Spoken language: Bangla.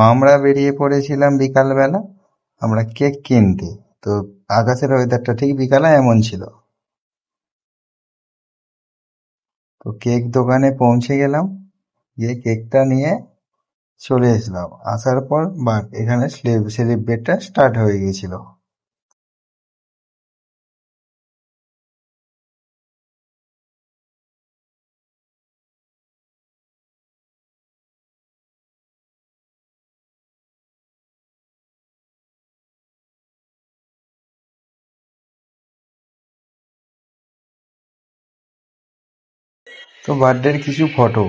আমরা বেরিয়ে পড়েছিলাম বিকালবেলা, আমরা কেক কিনতে। তো আকাশের ওয়েদারটা ঠিক বিকালে এমন ছিল। তো কেক দোকানে পৌঁছে গেলাম, গিয়ে কেকটা নিয়ে চলে এসলাম। আসার পর এখানে সেলিব্রেটটা স্টার্ট হয়ে গেছিল। তো বার্থডের কিছু ফটো